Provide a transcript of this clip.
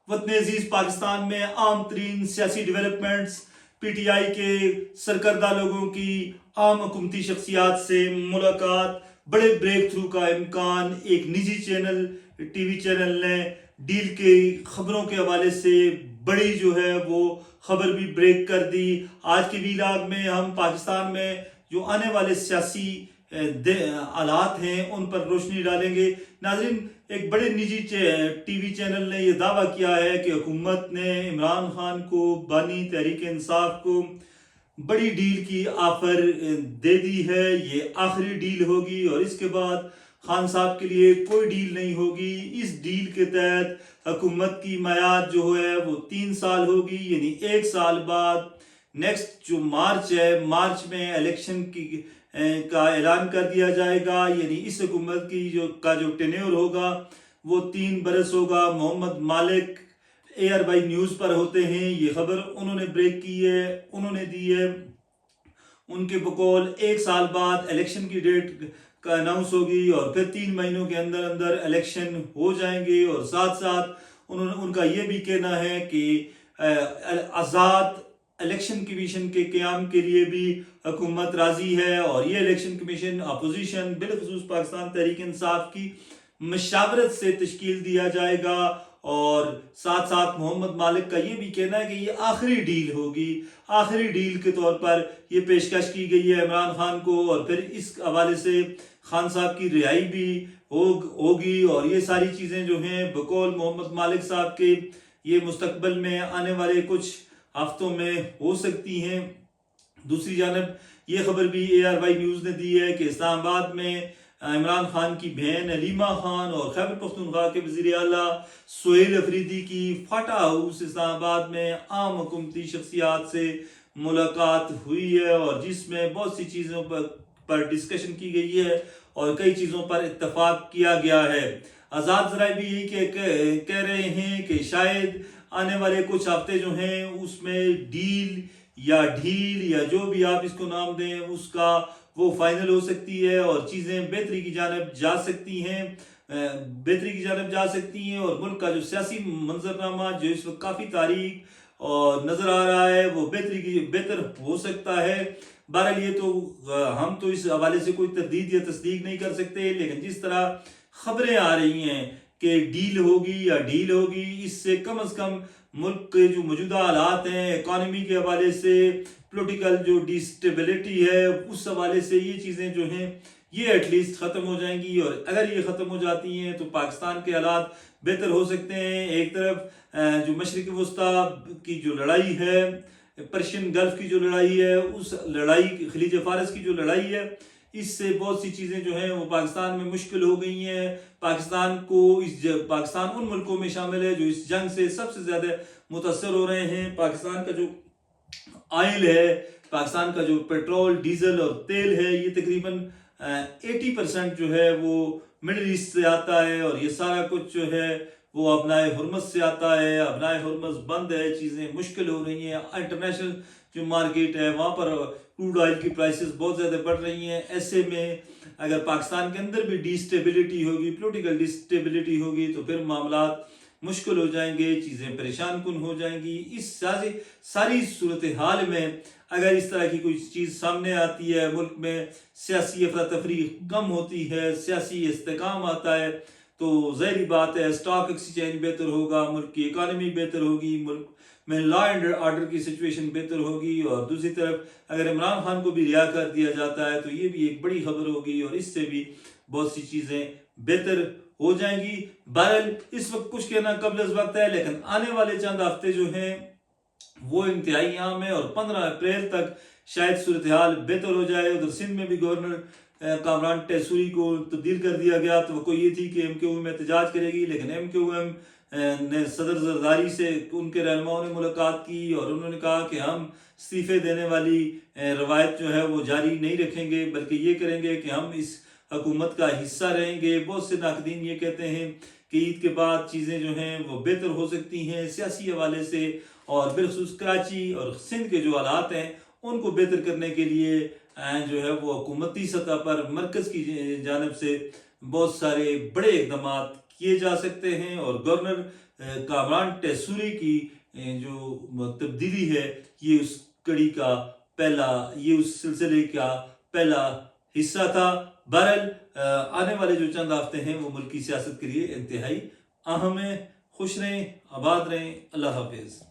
वतन अजीज पाकिस्तान में आम तरीन सियासी डेवलपमेंट्स, PTI के सरकर्दा लोगों की आम हुकूमती शख्सियात से मुलाकात, बड़े ब्रेक थ्रू का इम्कान। एक निजी चैनल TV चैनल ने डील की खबरों के हवाले से बड़ी जो है वो खबर भी ब्रेक कर दी। आज के वीलाग में हम पाकिस्तान में जो आने वाले सियासी हालात हैं उन पर रोशनी डालेंगे। नाज़रीन, एक बड़े निजी TV चैनल ने यह दावा किया है कि हुकूमत ने इमरान खान को, बानी तहरीक इंसाफ को बड़ी डील की ऑफर दे दी है। ये आखिरी डील होगी और इसके बाद खान साहब के लिए कोई डील नहीं होगी। इस डील के तहत हुकूमत की मियाद जो है वो 3 साल होगी, यानी 1 साल बाद नेक्स्ट जो मार्च है, मार्च में इलेक्शन का ऐलान कर दिया जाएगा। यानी इस हुकूमत की जो टेन्योर होगा वो 3 बरस होगा। मोहम्मद मालिक ARY न्यूज़ पर होते हैं, ये खबर उन्होंने ब्रेक की है, उन्होंने दी है। उनके बकौल 1 साल बाद इलेक्शन की डेट का अनाउंस होगी और फिर 3 महीनों के अंदर अंदर इलेक्शन हो जाएंगे। और साथ साथ उनका ये भी कहना है कि आज़ाद इलेक्शन कमीशन के क़याम के लिए भी हुकूमत राजी है और ये election commission opposition बिलखुसूस Pakistan Tehreek Insaf की मशावरत से तश्कील दिया जाएगा। और साथ साथ मोहम्मद मालिक का ये भी कहना है कि ये आखिरी डील होगी। आखिरी डील के तौर पर ये पेशकश की गई है इमरान खान को और फिर इस हवाले से खान साहब की रिहाई भी होगी। और ये सारी चीज़ें जो हैं बकौल मोहम्मद मालिक साहब के ये मुस्तकबिल में आने वाले कुछ हफ्तों में हो सकती हैं। दूसरी जानब ये खबर भी ARY न्यूज़ ने दी है कि इस्लामाबाद में इमरान खान की बहन अलीमा खान और खैबर पख्तूनख्वा के वज़ीर आला सुहेल अफरीदी की फाटा हाउस इस्लामाबाद में आम हुकूमती शख्सियात से मुलाकात हुई है और जिसमें बहुत सी चीज़ों पर डिस्कशन की गई है और कई चीज़ों पर इत्तफाक किया गया है। आज़ाद ज़राए भी यही कह रहे हैं कि शायद आने वाले कुछ हफ्ते जो हैं उसमें डील या ढील या जो भी आप इसको नाम दें उसका वो फाइनल हो सकती है और चीज़ें बेहतरी की जानिब जा सकती हैं और मुल्क का जो सियासी मंजरनामा जो इस वक्त काफ़ी तारीख और नज़र आ रहा है वो बेहतर हो सकता है। बहरहाल ये तो हम तो इस हवाले से कोई तरदीद या तस्दीक नहीं कर सकते, लेकिन जिस तरह खबरें आ रही हैं कि डील होगी या ढील होगी, इससे कम से कम मुल्क के जो मौजूदा हालात हैं इकॉनमी के हवाले से, पॉलिटिकल जो डिस्टेबिलिटी है उस हवाले से ये चीज़ें जो हैं ये एटलीस्ट ख़त्म हो जाएंगी। और अगर ये ख़त्म हो जाती हैं तो पाकिस्तान के हालात बेहतर हो सकते हैं। एक तरफ जो मशरिक़ वस्ता की जो लड़ाई है, पर्शियन गल्फ की जो लड़ाई है, उस लड़ाई खलीज फारस की जो लड़ाई है, इससे बहुत सी चीज़ें जो हैं वो पाकिस्तान में मुश्किल हो गई हैं। पाकिस्तान उन मुल्कों में शामिल है जो इस जंग से सबसे ज़्यादा मुतासर हो रहे हैं। पाकिस्तान का जो ऑयल है, पाकिस्तान का जो पेट्रोल, डीजल और तेल है, ये तकरीबन 80% जो है वो मिडल ईस्ट से आता है और ये सारा कुछ जो है वो अपनाए हुर्मस से आता है। अपनाए हुर्मस बंद है, चीज़ें मुश्किल हो रही हैं। इंटरनेशनल जो मार्केट है वहाँ पर क्रूड ऑयल की प्राइसेस बहुत ज़्यादा बढ़ रही हैं। ऐसे में अगर पाकिस्तान के अंदर भी डिस्टेबिलिटी होगी, पॉलिटिकल डिस्टेबिलिटी होगी, तो फिर मामलात मुश्किल हो जाएंगे, चीज़ें परेशान कुन हो जाएंगी। इस सारी सूरत हाल में अगर इस तरह की कोई चीज़ सामने आती है, मुल्क में सियासी अफरा तफरी कम होती है, सियासी इस्तेकाम आता है, तो ज़ाहिर बात है स्टॉक एक्सचेंज बेहतर होगा, मुल्क की इकानमी बेहतर होगी, मुल्क में लॉ एंड ऑर्डर की सिचुएशन बेहतर होगी। और दूसरी तरफ अगर इमरान खान को भी रिहा कर दिया जाता है तो ये भी एक बड़ी खबर होगी और इससे भी बहुत सी चीज़ें बेहतर हो जाएंगी। बहरहाल इस वक्त कुछ कहना कबल वक्त है, लेकिन आने वाले चंद हफ्ते जो हैं वो इंतहाई अहम है और 15 अप्रैल तक शायद सूरत हाल बेहतर हो जाए। उधर सिंध में भी गवर्नर कामरान टैसूरी को तब्दील कर दिया गया। तो वो ये थी कि MQM में एहतजाज करेगी, लेकिन MQM ने सदर जरदारी से उनके रहनुमाओं ने मुलाकात की और उन्होंने कहा कि हम इस्तीफे देने वाली रवायत जो है वो जारी नहीं रखेंगे, बल्कि ये करेंगे कि हम इस हुकूमत का हिस्सा रहेंगे। बहुत से नाकदीन ये कहते हैं कि ईद के बाद चीज़ें जो हैं वो बेहतर हो सकती हैं सियासी हवाले से, और बिलखुसूस कराची और सिंध के जो हालात हैं उनको बेहतर करने के लिए जो है वो हुकूमती सतह पर मरकज़ की जानिब से बहुत सारे बड़े इक़दाम किए जा सकते हैं। और गवर्नर کامران ٹیسوری کی جو تبدیلی ہے یہ اس کڑی کا یہ اس سلسلے کا پہلا حصہ تھا. بہرحال آنے والے جو چند ہفتے ہیں وہ ملکی سیاست کے لیے انتہائی اہم ہیں. خوش رہیں، آباد رہیں. اللہ حافظ.